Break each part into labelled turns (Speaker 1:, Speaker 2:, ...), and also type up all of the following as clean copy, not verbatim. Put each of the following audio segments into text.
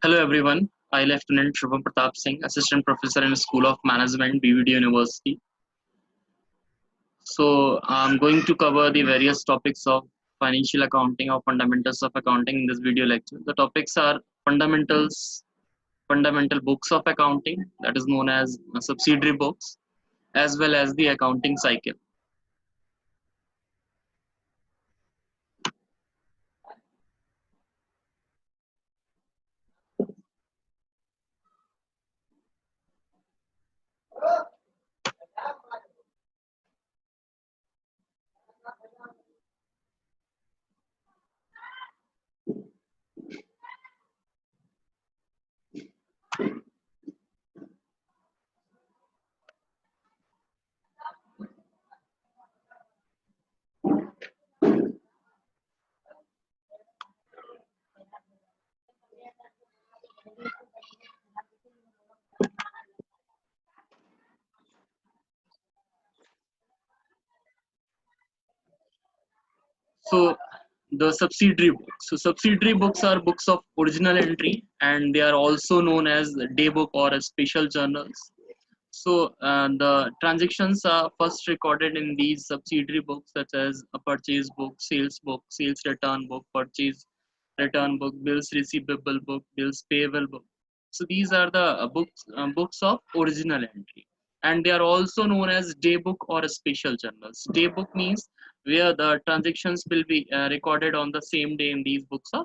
Speaker 1: Hello everyone, I Lieutenant Shubham Pratap Singh, Assistant Professor in School of Management, BVD University. So I'm going to cover the various topics of financial accounting or fundamentals of accounting in this video lecture. The topics are fundamental books of accounting, that is known as subsidiary books, as well as the accounting cycle. So the subsidiary books. So subsidiary books are books of original entry, and they are also known as day book or as special journals. So the transactions are first recorded in these subsidiary books, such as a purchase book, sales return book, purchase return book, bills receivable book, bills payable book. So these are the books of original entry, and they are also known as day book or special journals. Day book means where the transactions will be recorded on the same day in these books of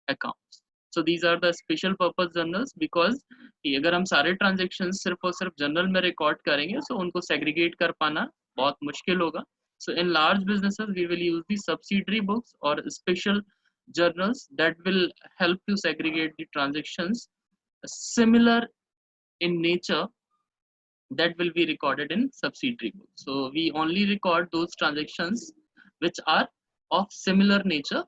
Speaker 1: accounts. So these are the special purpose journals because कि अगर हम सारे transaction सिर्फ और सिर्फ journal में record करेंगे तो उनको सेग्रीगेट कर पाना बहुत मुश्किल होगा. So in large businesses we will use the subsidiary books or special journals that will help to segregate the transactions similar in nature that will be recorded in subsidiary books. So we only record those transactions which are of similar nature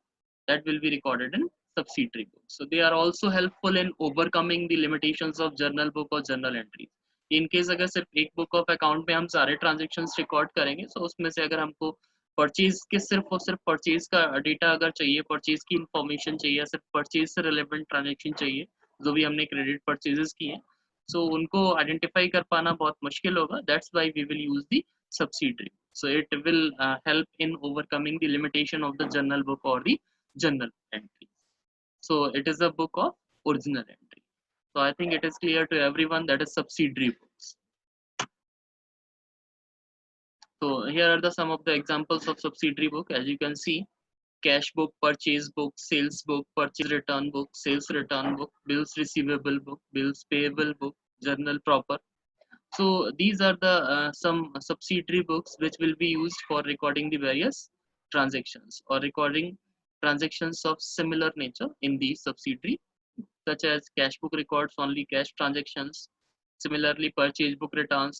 Speaker 1: that will be recorded in subsidiary books. So they are also helpful in overcoming the limitations of journal book or journal entries. In case अगर सिर्फ एक book of account में हम सारे transactions record करेंगे तो उसमें से अगर हमको परचेज के सिर्फ और सिर्फ परचेज का डेटा अगर चाहिए, परचेज की इंफॉर्मेशन चाहिए, सिर्फ परचेज से रिलेवेंट ट्रांजेक्शन चाहिए जो भी हमने क्रेडिट परचेजेस किए, सो उनको आइडेंटिफाई कर पाना बहुत मुश्किल होगा. That's why we will use the subsidiary. So it will help in overcoming the limitation of the journal book or the journal entry. So it is a book of original entry. So I think it is clear to everyone that is subsidiary books. So here are the some of the examples of subsidiary book. As you can see, cash book, purchase book, sales book, purchase return book, sales return book, bills receivable book, bills payable book, journal proper. So these are the some subsidiary books which will be used for recording the various transactions or recording transactions of similar nature in these subsidiary, such as cash book records only cash transactions. Similarly, purchase book returns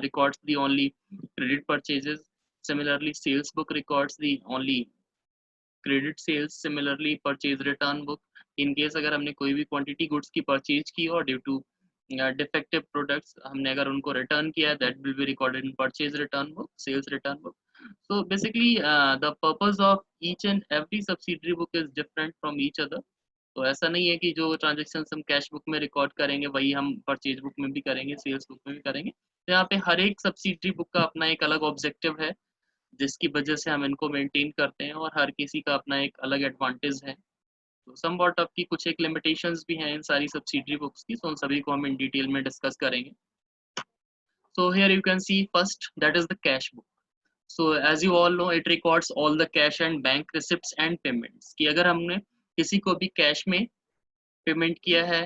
Speaker 1: records the only credit purchases. Similarly, sales book records the only credit sales. Similarly, purchase return book in case अगर हमने कोई भी quantity goods की purchase की और due to defective products हमने अगर उनको return किया, that will be recorded in purchase return book, sales return book. So basically the purpose of each and every subsidiary book is different from each other. तो ऐसा नहीं है कि जो ट्रांजेक्शन हम कैश बुक में रिकॉर्ड करेंगे वही हम परचेज बुक में भी करेंगे, सेल्स बुक में भी करेंगे. तो यहाँ पे हर एक सब्सिडरी बुक का अपना एक अलग ऑब्जेक्टिव है जिसकी वजह से हम इनको मेंटेन करते हैं और हर किसी का अपना एक अलग एडवांटेज है. तो समवॉट आपकी कुछ एक लिमिटेशंस भी हैं इन सारी सब्सिडरी बुक्स की, तो उन सभी को हम इन डिटेल में डिस्कस करेंगे. So here you can see first that is the cash book. So as you all know, it records all the cash and bank receipts and payments. कि अगर हमने किसी को भी कैश में पेमेंट किया है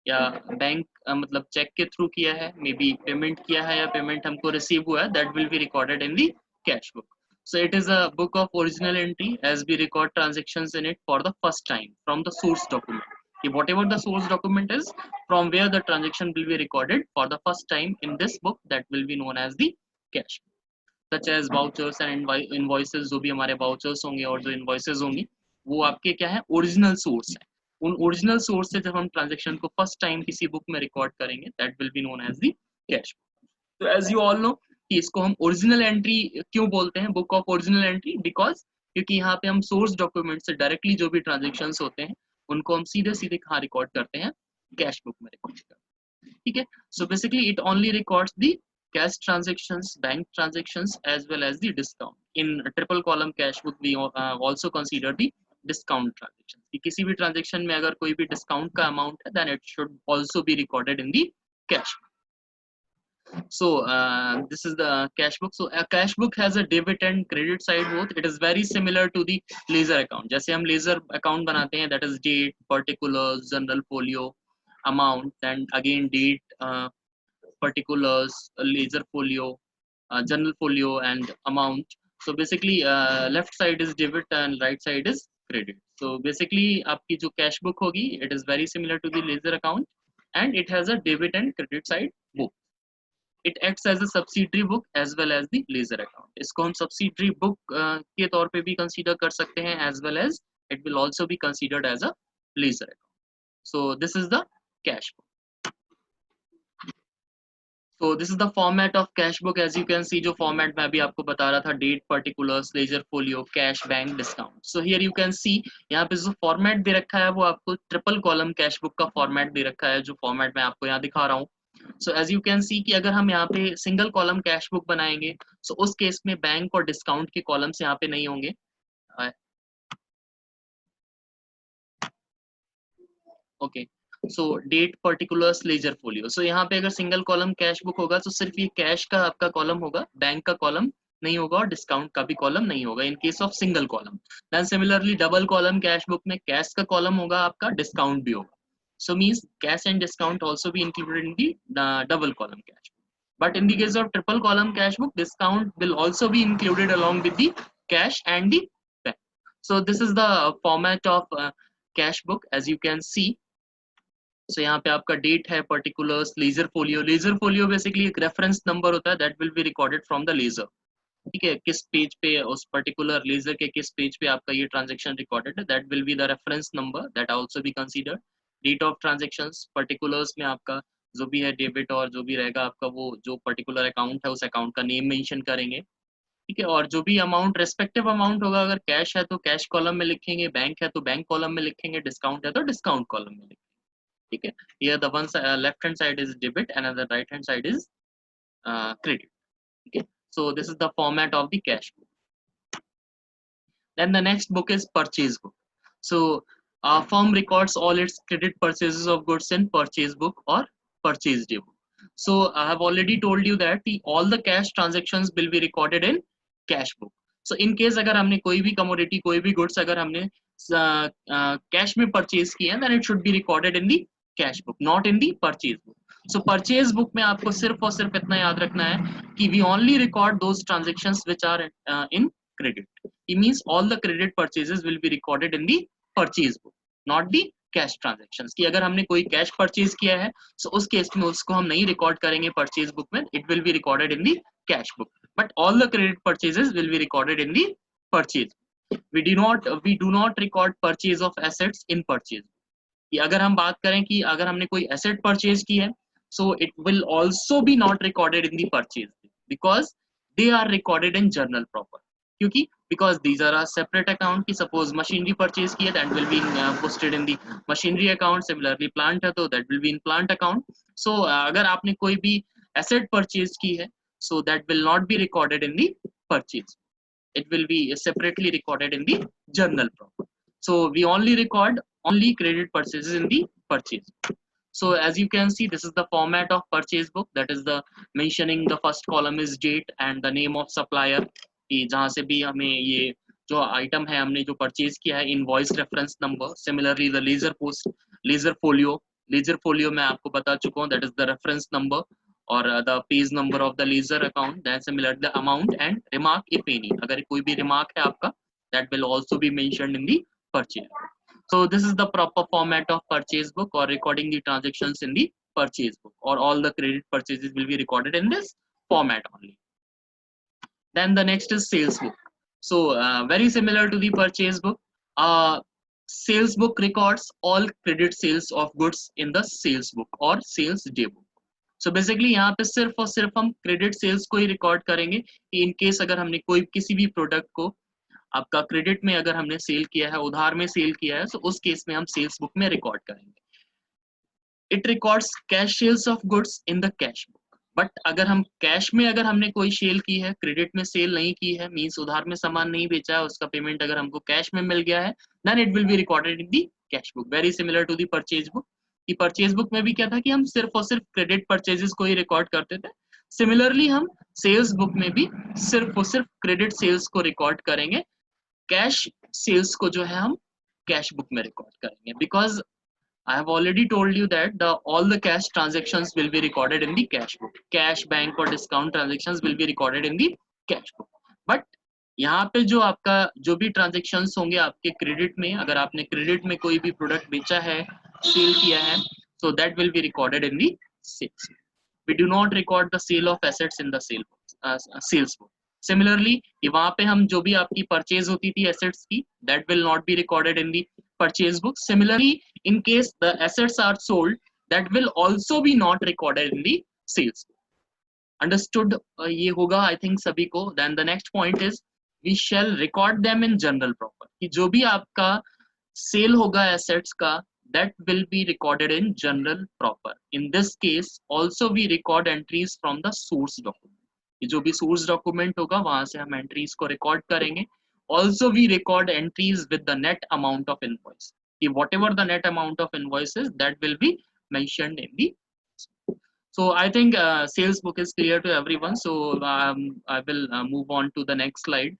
Speaker 1: या बैंक मतलब चेक के थ्रू किया है, मे बी पेमेंट किया है या पेमेंट हमको रिसीव हुआ है, that will be recorded in the cash book. So it is a book of original entry as we record transactions in it for the first time from the source document. Whatever the source document is from where the transaction will be recorded for the first time in this book, that will be known as the cash book. Such as vouchers and invoices, जो भी हमारे vouchers होंगे और जो invoices होंगी वो आपके क्या है, ओरिजिनल सोर्स है. उन ओरिजिनल सोर्स से जब हम ट्रांजेक्शन को फर्स्ट टाइम किसी बुक में रिकॉर्ड करेंगे, that will be known as the cash book. तो एज यू ऑल नो कि इसको हम ओरिजिनल एंट्री क्यों बोलते हैं, book of original entry, because क्योंकि यहाँ पे हम सोर्स डॉक्यूमेंट से डायरेक्टली जो भी ट्रांजेक्शंस होते हैं उनको हम सीधे सीधे कहाँ रिकॉर्ड करते हैं, कैश बुक में रिकॉर्ड करते हैं, ठीक है। So basically it only records the cash transactions, bank transactions, as well as the discount. In triple column cash book, we also consider the discount transactions. कि किसी भी transaction में अगर कोई भी discount का amount है, then it should also be recorded in the cash book. So this is the cash book. So a cash book has a debit and credit side both. It is very similar to the ledger account. जैसे हम ledger account बनाते हैं, that is date, particulars, general folio, amount, and again date, particulars, ledger folio, general folio, and amount. So basically left side is debit and right side is credit. So basically आपकी जो cash book होगी, it is very similar to the ledger account, and it has a debit and credit side book. It acts as a subsidiary book as well as the ledger account. इसको हम subsidiary book के तौर पे भी consider कर सकते हैं, as well as it will also be considered as a ledger account. So this is the cash book. So this is the format of cash book. As you can see, जो format मैं अभी आपको बता रहा था, date, particulars, ledger folio, cash, bank, discount. So here you can see, यहाँ पे जो format दे रखा है वो आपको triple column cash book का format दे रखा है, जो format मैं आपको यहाँ दिखा रहा हूँ. So as you can see कि अगर हम यहाँ पे single column cash book बनाएंगे, so उस केस में बैंक और discount के columns यहाँ पे नहीं होंगे. ओके, सो डेट, पर्टिकुलर्स, लेजर फोलियो. सो यहाँ पे अगर सिंगल कॉलम कैश बुक होगा तो सिर्फ ये कैश का आपका कॉलम होगा, बैंक का कॉलम नहीं होगा और डिस्काउंट का भी कॉलम नहीं होगा in case of single column. Then similarly double column cash book में कैश का कॉलम होगा आपका, डिस्काउंट भी होगा. So means cash and discount also be included in the double column cash book. But in the case of triple column cash book, discount will also be included along with the cash and the bank. So this is the format of cash book as you can see. So यहाँ पे आपका date है, particulars, ledger folio. Ledger folio basically एक reference number होता है that will be recorded from the ledger. ठीक है, किस पेज पे उस पर्टिकुलर लेजर के किस पेज पे आपका ये ट्रांजैक्शन रिकॉर्डेड है, that will be the reference number that also be considered. Date of transactions, particulars में आपका जो भी है डेबिट और जो भी रहेगा आपका वो जो पर्टिकुलर अकाउंट है उस अकाउंट का नेम मेंशन करेंगे. ठीक है, और जो भी अमाउंट रेस्पेक्टिव अमाउंट होगा, अगर कैश है तो कैश कॉलम में लिखेंगे, बैंक है तो बैंक कॉलम में लिखेंगे, डिस्काउंट है तो डिस्काउंट कॉलम में लिखेंगे. ठीक है, here the one left hand side is debit and the right hand side is credit. Okay, so this is the format of the cash book. Then the next book is purchase book. So firm records all its credit purchases of goods in purchase book or purchase day book. So I have already told you that all the cash transactions will be recorded in cash book. So in case अगर हमने कोई भी commodity, कोई भी goods अगर हमने cash में purchase किया है, then it should be recorded in the cash book, not in the purchase book. So purchase book में आपको सिर्फ और सिर्फ इतना याद रखना है कि we only record those transactions which are in credit. It means all the credit purchases will be recorded in the purchase book, not the cash transactions. कि अगर हमने कोई कैश परचेज किया है तो उस केस में उसको हम नहीं रिकॉर्ड करेंगे परचेज बुक में, it will be recorded in the cash book. But all the credit purchases will be recorded in the purchase. we do not record purchase of assets in purchase. कि अगर हम बात करें कि अगर हमने कोई एसेट परचेज की है, so it will also be not recorded in the purchase because they are recorded in journal proper. क्योंकि because these are separate account. की सपोज मशीनरी परचेज की है, that will be posted in the machinery account. Similarly plant है तो that will be in plant account. So अगर आपने कोई भी एसेट परचेज की है, so that will not be recorded in the purchase. It will be separately recorded in the journal proper. So we only record only credit purchases in the purchase. So as you can see, this is the format of purchase book. That is the mentioning the first column is date and the name of supplier. कि जहाँ से भी हमें ये जो item है हमने जो परचेज किया है, invoice reference number. Similarly the ledger post, ledger folio मैं आपको बता चुका हूँ, that is the reference number or the page number of the ledger account. Then similar the amount and remark if any. अगर कोई भी remark है आपका, that will also be mentioned in the purchase. So this is the proper format of purchase book or recording the transactions in the purchase book, or all the credit purchases will be recorded in this format only. Then the next is sales book. So very similar to the purchase book. Sales book records all credit sales of goods in the sales book or sales day book. So basically यहाँ पे सिर्फ और सिर्फ हम credit sales को ही record करेंगे कि in case अगर हमने कोई किसी भी प्रोडक्ट को आपका क्रेडिट में अगर हमने सेल किया है, उधार में सेल किया है, तो उस केस में हम सेल्स बुक में रिकॉर्ड करेंगे. It records cash sales of goods in the cash book. But अगर हम कैश में अगर हमने कोई सेल की है, क्रेडिट में सेल नहीं की है, मींस उधार में सामान नहीं बेचा है, उसका पेमेंट अगर हमको कैश में मिल गया है, then it will be recorded in the cash book. Very similar to the purchase book. कि परचेज बुक में भी क्या था कि हम सिर्फ और सिर्फ क्रेडिट परचेजेस को ही रिकॉर्ड करते थे। सिमिलरली हम सेल्स बुक में भी सिर्फ और सिर्फ क्रेडिट सेल्स को रिकॉर्ड करेंगे, कैश सेल्स को जो है हम कैश बुक में रिकॉर्ड करेंगे। Because I have already told you that all the cash transactions will be recorded in the cash book. Cash, bank or discount transactions will be recorded in the cash book. But यहाँ पे जो आपका जो भी transactions होंगे आपके credit में, अगर आपने क्रेडिट में कोई भी प्रोडक्ट बेचा है, सेल किया है, so that will be recorded in the sales. We do not record the sale of assets in the sales book. Similarly, वहाँ पे हम जो भी आपकी परचेज होती थी एसेट्स की, that will not be recorded in the purchase book. Similarly, in case the assets are sold, that will also be not recorded in the sales book. Understood? ये होगा I think सभी को. Then the next point is we shall record them in general proper. कि जो भी आपका cell होगा assets का, that will be recorded in general proper. In this case, also we record entries from the source document. जो भी source document होगा वहां से हम entries को record करेंगे. Also we record entries with the net amount of invoice. Whatever the net amount of invoices, that will be mentioned in the. So I think sales book is clear to everyone. So I will move on to the next slide.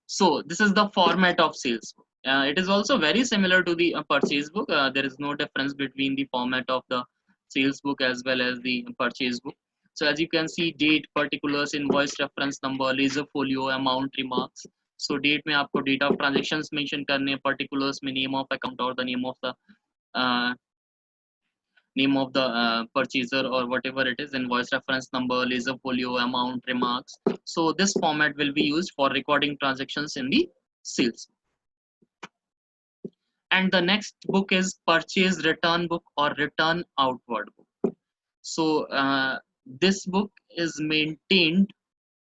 Speaker 1: So this is the format of sales book. It is also very similar to the purchase book. There is no difference between the format of the sales book as well as the purchase book. So as you can see, date, particulars, invoice reference number, laser folio, amount, remarks. So date में आपको date of transactions mention करने, particulars में name of account or the name of the purchaser or whatever it is, invoice reference number, laser folio, amount, remarks. So this format will be used for recording transactions in the sales. And the next book is purchase return book or return outward book. So this book is maintained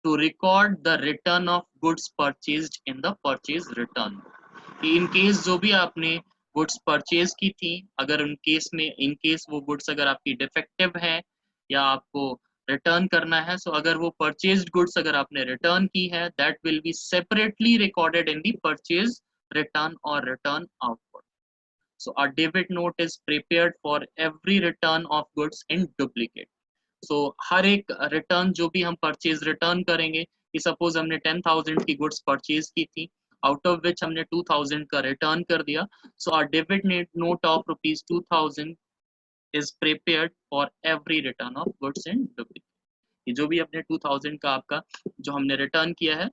Speaker 1: to record the return of goods purchased in the purchase return book. In case जो भी आपने goods purchase की थी, अगर उन case में in case वो goods अगर आपकी डिफेक्टिव है या आपको रिटर्न करना है, सो अगर वो परचेज्ड गुड्स अगर आपने रिटर्न की है, that will be separately recorded in the purchase return और return outward. So a debit note is prepared for every return of goods in duplicate. So हर एक रिटर्न जो भी हम परचेज रिटर्न करेंगे, कि सपोज हमने 10,000 की गुड्स परचेज की थी, out of which हमने 2000 का रिटर्न कर दिया, so our debit note of rupees 2000 is prepared for every return of goods in duplicate. ये जो भी अपने 2000 का आपका जो हमने रिटर्न किया है,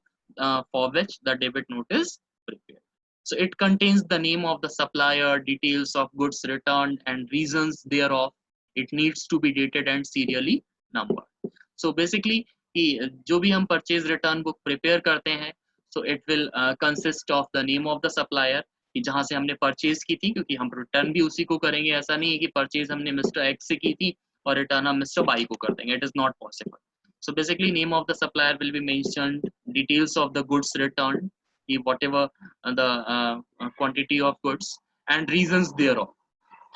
Speaker 1: for which the debit note is prepared. So it contains the name of the supplier, details of goods returned and reasons thereof. It needs to be dated and serially numbered. So basically जो भी हम purchase return book prepare करते हैं, so it will consist of the name of the supplier, कि जहां से हमने purchase की थी, क्योंकि हम रिटर्न भी उसी को करेंगे. ऐसा नहीं है कि परचेज हमने मिस्टर एक्स से की थी और रिटर्न हम मिस्टर वाई को कर देंगे. It is not possible. So basically name of the supplier will be mentioned, details of the goods returned, whatever the quantity of goods and reasons thereof.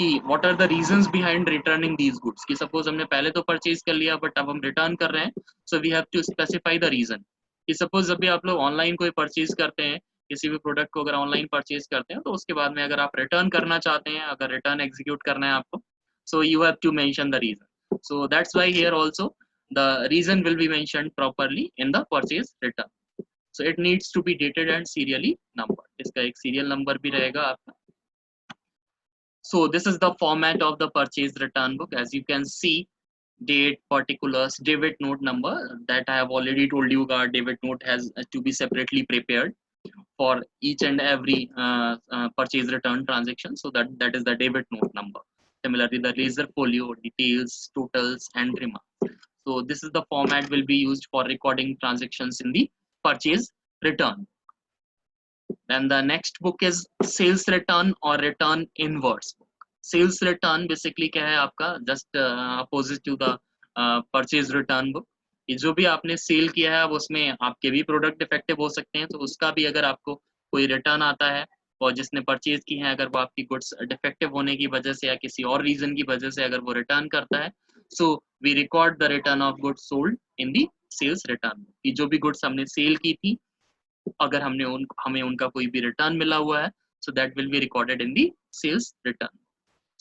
Speaker 1: कि what are the reasons behind returning these goods. कि suppose हमने पहले तो purchase कर लिया but अब हम return कर रहे हैं, so we have to specify the reason. कि सपोज जब भी आप लोग ऑनलाइन कोई परचेज करते हैं, किसी भी प्रोडक्ट को अगर ऑनलाइन परचेज करते हैं, तो उसके बाद में अगर आप रिटर्न करना चाहते हैं, अगर रिटर्न एग्जीक्यूट करना है आपको, so you have to mention the reason. So that's why here also the reason will be mentioned properly in the purchase return. So it needs to be dated and serially numbered. इसका एक serial number भी रहेगा आपका. So this is the format of the purchase return book. As you can see, date, particulars, debit note number, that I have already told you, our debit note has to be separately prepared for each and every purchase return transaction. So that is the debit note number. Similarly, the laser folio, details, totals and remarks. So this is the format will be used for recording transactions in the purchase return. Then the next book is sales return or return inwards book. Sales return basically क्या है आपका, just opposite to the purchase return book. कि जो भी आपने cell किया है, अब उसमें आपके भी प्रोडक्ट डिफेक्टिव हो सकते हैं, तो उसका भी अगर आपको कोई रिटर्न आता है, और जिसने परचेज की है अगर वो आपकी गुड्स डिफेक्टिव होने की वजह से या किसी और रीजन की वजह से अगर वो रिटर्न करता है, so we record the return of goods sold in the sales return. कि जो भी गुड्स हमने सेल की थी, अगर हमें उनका कोई भी रिटर्न मिला हुआ है, so that will be recorded in the sales return.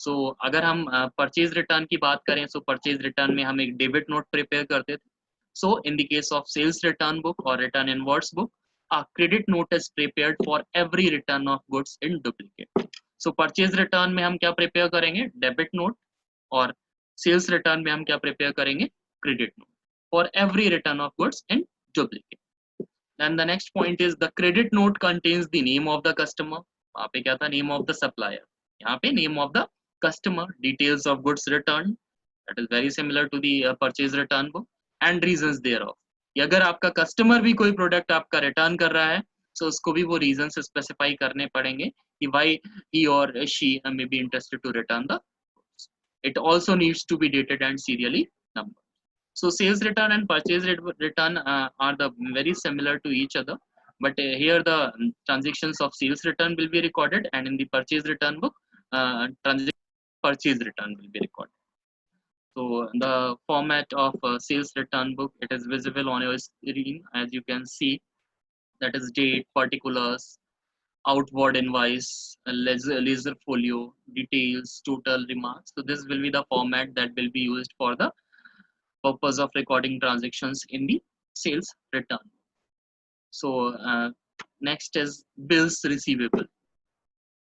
Speaker 1: So अगर हम परचेज रिटर्न की बात करें, सो परचेज रिटर्न में हम एक डेबिट नोट प्रिपेयर करते थे। So in the case of sales return book और return inwards book, a credit note is prepared for every return of goods in duplicate. So purchase return में हम क्या prepare करेंगे, डेबिट नोट, और sales return में हम क्या prepare करेंगे, credit note, for every return of goods in duplicate. Then the next point is the credit note contains the name of the customer. वहाँ पे क्या था, name of the supplier, यहाँ पे name of the customer, details of goods returned, that is very similar to the purchase return book, and reasons thereof. कि अगर आपका customer भी कोई प्रोडक्ट आपका रिटर्न कर रहा है, so उसको भी वो रीजंस स्पेसिफाई करने पड़ेंगे कि why he or she may be interested to return the goods. It also needs to be dated and serially numbered. So sales return and purchase return are the very similar to each other, but here the transactions of sales return will be recorded, and in the purchase return book, transaction purchase return will be recorded. So the format of sales return book, it is visible on your screen, as you can see, that is date, particulars, outward invoice, ledger folio, details, total, remarks. So this will be the format that will be used for the purpose of recording transactions in the sales return. So next is bills receivable.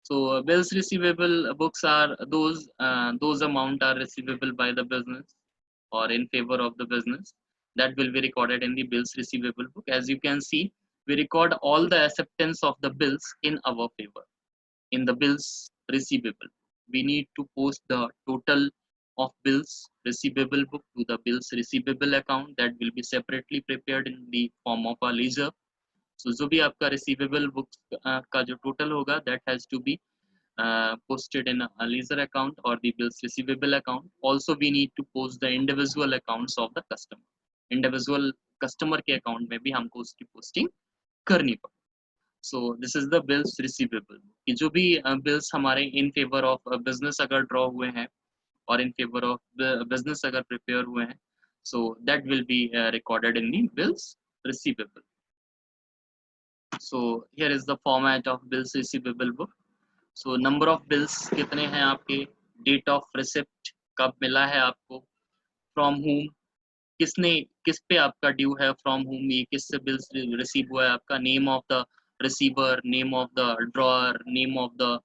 Speaker 1: So bills receivable books are those amount are receivable by the business or in favor of the business, that will be recorded in the bills receivable book. As you can see, we record all the acceptance of the bills in our favor. In the bills receivable, we need to post the total of bills receivable book to the bills receivable account, that will be separately prepared in the form of a ledger. So जो भी आपका receivable books का जो total होगा, that has to be posted in a ledger account or the bills receivable account. Also we need to post the individual accounts of the customer. Individual customer के account में भी हमको उसकी posting करनी पड़ेगी. So this is the bills receivable. कि जो भी bills हमारे in favor of business अगर draw हुए हैं और in favor of the business अगर prepare हुए हैं, so that will be recorded in the bills receivable. So here is the format of bills receivable book. So number of bills कितने हैं आपके, date of receipt कब मिला है आपको, from whom किस पे आपका ड्यू है, फ्रॉम होम ये किससे बिल्स रिसीव हुआ है आपका, name of the receiver, name of the drawer, name of the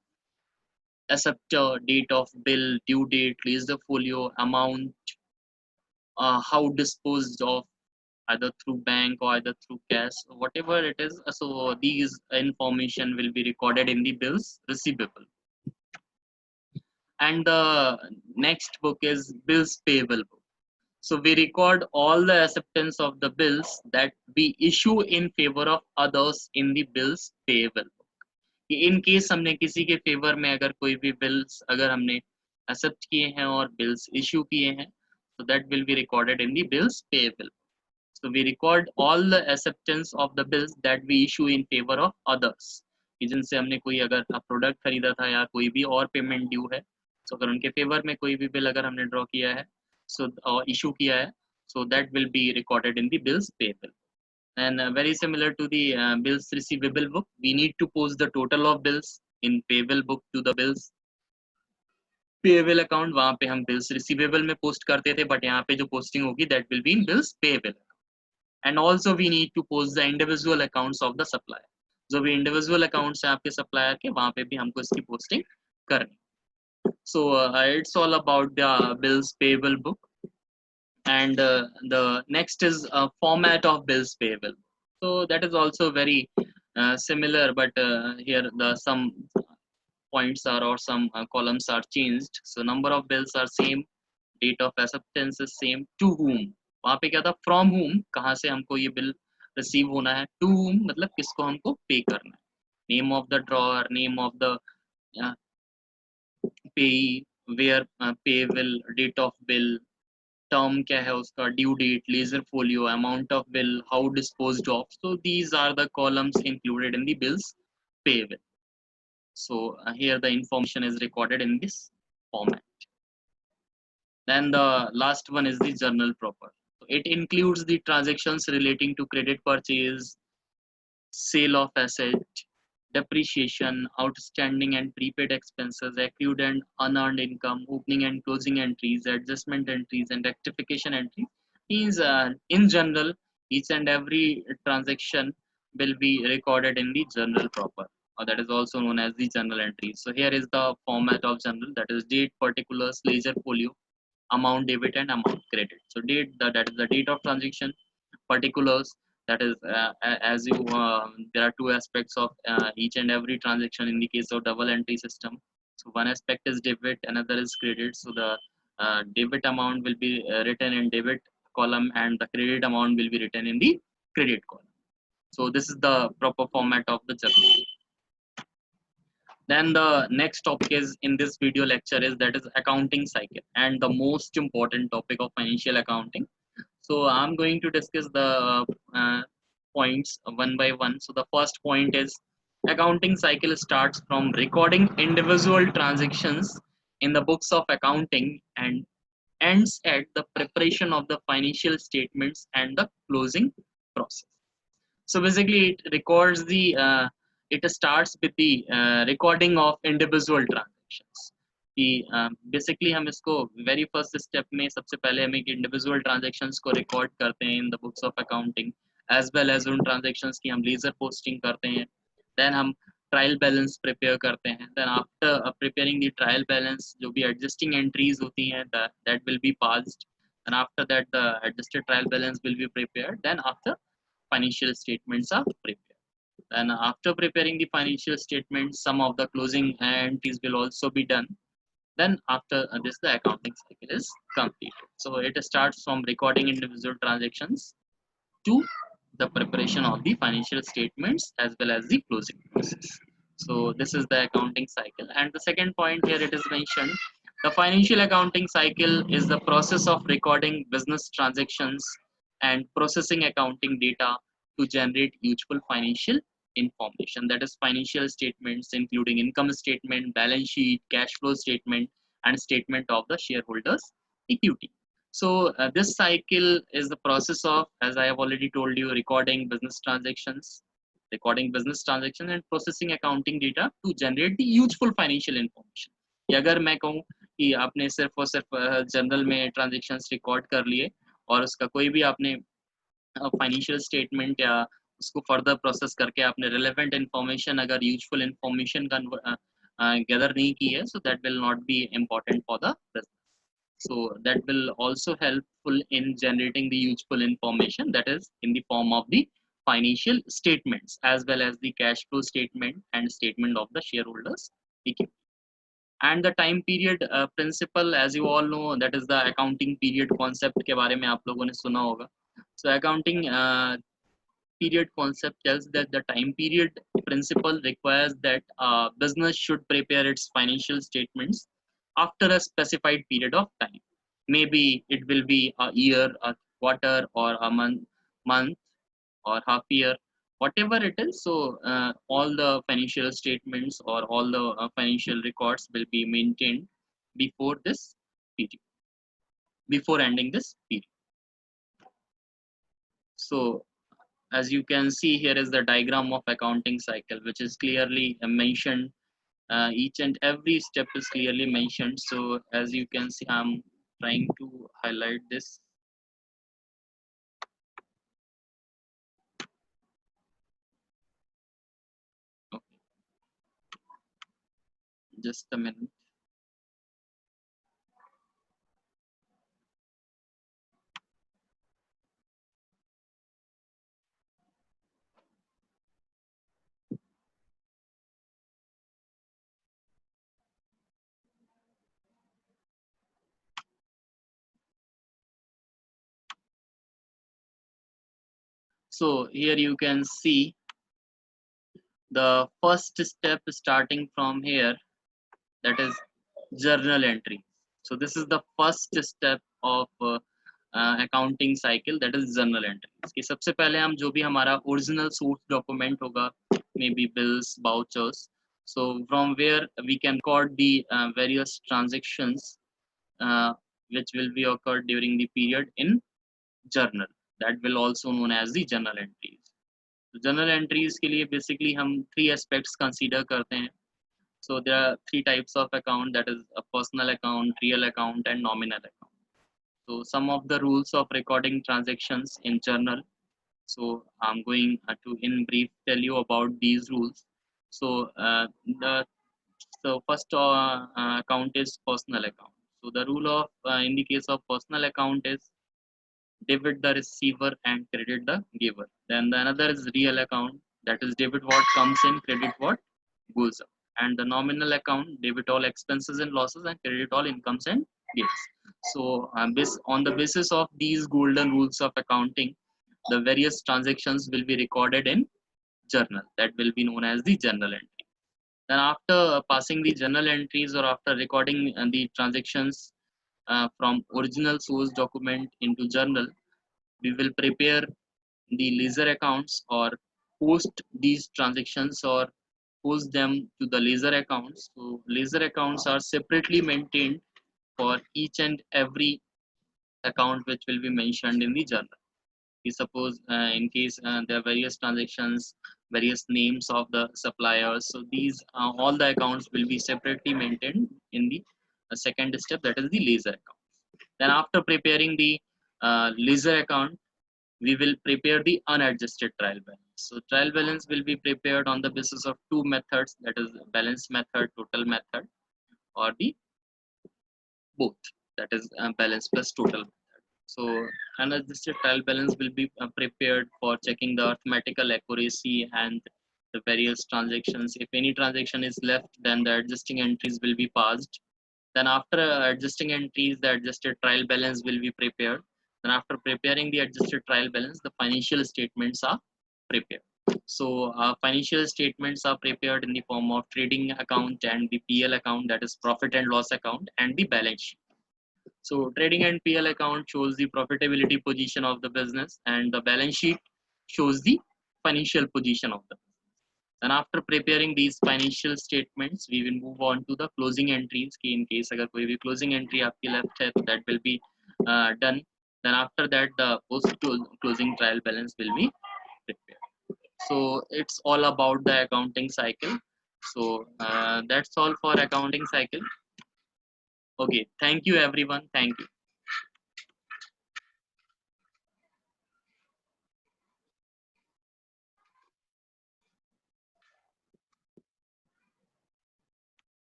Speaker 1: acceptor, date of bill, due date, release the folio, amount, how disposed of, either through bank or either through cash, whatever it is. So these information will be recorded in the bills receivable. And the next book is bills payable book. So we record all the acceptance of the bills that we issue in favor of others in the bills payable. In case हमने किसी के favour में अगर कोई भी bills अगर हमने accept किए हैं और बिल्स इशू किए हैं, so that will be recorded in the bills payable. So we record all the acceptance of the bills that we issue in favor of others. कि जिनसे हमने कोई अगर प्रोडक्ट खरीदा था या कोई भी और पेमेंट ड्यू है, तो अगर उनके फेवर में कोई भी बिल अगर हमने ड्रॉ किया है, so इशू किया है, so that will be recorded in the bills payable. And very similar to the bills receivable book, we need to post the total of bills in payable book to the bills payable account. वहाँ पे हम bills receivable में post करते थे, but यहाँ पे जो posting होगी that will be in bills payable. And also we need to post the individual accounts of the supplier. जो भी individual accounts हैं आपके supplier के, वहाँ पे भी हमको इसकी posting करनी. So it's all about the bills payable book. And the next is format of bills payable. So that is also very similar, but here the some points are or some columns are changed. So number of bills are same, date of acceptance is same, to whom, वहाँ पे क्या था, from whom, कहाँ से हमको ये bill receive होना है, to whom मतलब किसको हमको पे करना है, name of the drawer, name of the payee, where pay will, date of bill, term क्या है उसका, due date, ledger folio, amount of bill, how disposed of. So these are the columns included in the bills payable. So here the information is recorded in this format. Then the last one is the journal proper. So it includes the transactions relating to credit purchase, sale of asset, depreciation, outstanding and prepaid expenses, accrued and unearned income, opening and closing entries, adjustment entries, and rectification entries. Means in general, each and every transaction will be recorded in the journal proper, or that is also known as the journal entries. So here is the format of journal, that is date, particulars, ledger folio, amount debit and amount credit. So date, that is the date of transaction. Particulars, that is as you there are two aspects of each and every transaction in the case of double entry system. So one aspect is debit, another is credit. So the debit amount will be written in debit column and the credit amount will be written in the credit column. So this is the proper format of the journal. Then the next topic is in this video lecture is, that is accounting cycle, and the most important topic of financial accounting. So I'm going to discuss the points one by one. So the first point is, accounting cycle starts from recording individual transactions in the books of accounting and ends at the preparation of the financial statements and the closing process. So basically, it starts with the recording of individual transactions. कि basically हम इसको very first step में सबसे पहले हम एक individual transactions को record करते हैं in the books of accounting, as well as उन ट्रांजेक्शन्स की हम लेजर पोस्टिंग करते हैं. देन हम ट्रायल बैलेंस प्रिपेयर करते हैं. Then after preparing the trial balance, जो भी एडजस्टिंग एंट्रीज होती हैं that will be passed, and after that the adjusted trial balance will be prepared. Then after, financial statements are prepared. And after preparing the financial statements, some of the closing entries will also be done. Then after this, the accounting cycle is completed. So it starts from recording individual transactions to the preparation of the financial statements as well as the closing process. So this is the accounting cycle. And the second point here, it is mentioned, the financial accounting cycle is the process of recording business transactions and processing accounting data to generate useful financial information. That is financial statements including income statement, balance sheet, cash flow statement, and statement of the shareholders equity. So this cycle is the process of, as I have already told you, recording business transactions and processing accounting data to generate the useful financial information. कि अगर मैं कहूँ कि आपने सिर्फ और सिर्फ general में ट्रांजेक्शन्स रिकॉर्ड कर लिए और उसका कोई भी आपने फाइनेंशियल स्टेटमेंट या उसको फर्दर प्रोसेस करके आपने रिलेवेंट इंफॉर्मेशन, अगर यूजफुल इंफॉर्मेशन गैदर नहीं की है, so that will not be important for the business. So that will also helpful in generating the useful information, that is in the form of the financial statements as well as the cash flow statement and statement of the shareholders equity. And the time period principle, as you all know, that is the accounting period concept के बारे में आप लोगों ने सुना होगा. So accounting period concept tells that the time period principle requires that business should prepare its financial statements after a specified period of time. Maybe it will be a year, a quarter, or a month or half year, whatever it is. So all the financial statements or all the financial records will be maintained before this period, before ending this period. So as you can see, here is the diagram of accounting cycle, which is clearly mentioned. Each and every step is clearly mentioned. So as you can see, I'm trying to highlight this. Okay. Just a minute. So here you can see the first step starting from here, that is journal entry. So this is the first step of accounting cycle, that is journal entry. इसके सबसे पहले हम जो भी हमारा original source document होगा, maybe bills, vouchers, So from where we can record the various transactions which will be occurred during the period in journal. That will also known as the journal entries. तो journal entries के लिए basically हम three aspects consider करते हैं. So there are three types of account, that is a personal account, real account, and nominal account. So some of the rules of recording transactions in journal. So I'm going to in brief tell you about these rules. So the first account is personal account. So the rule of in the case of personal account is debit the receiver and credit the giver. Then the another is real account, that is debit what comes in, credit what goes out. And the nominal account, debit all expenses and losses and credit all incomes and gains. So on the basis of these golden rules of accounting, the various transactions will be recorded in journal, that will be known as the journal entry. Then after passing the journal entries or after recording the transactions from original source document into journal, we will prepare the ledger accounts or post these transactions or post them to the ledger accounts. So ledger accounts are separately maintained for each and every account which will be mentioned in the journal. We suppose in case there are various transactions, various names of the suppliers, so these all the accounts will be separately maintained in the second step, that is the ledger account. Then after preparing the ledger account, we will prepare the unadjusted trial balance. So trial balance will be prepared on the basis of two methods, that is balance method, total method, or the both, that is balance plus total method. So unadjusted trial balance will be prepared for checking the arithmetical accuracy and the various transactions. If any transaction is left, then the adjusting entries will be passed. Then after adjusting entries, the adjusted trial balance will be prepared. Then after preparing the adjusted trial balance, the financial statements are prepared. So financial statements are prepared in the form of trading account and the PL account, that is profit and loss account, and the balance sheet. So trading and PL account shows the profitability position of the business, and the balance sheet shows the financial position of the business. And after preparing these financial statements, we will move on to the closing entries. In case अगर कोई भी closing entry आपकी left है, that will be done. Then after that, the post closing trial balance will be prepared. So it's all about the accounting cycle. So that's all for accounting cycle. Okay, thank you everyone. Thank you.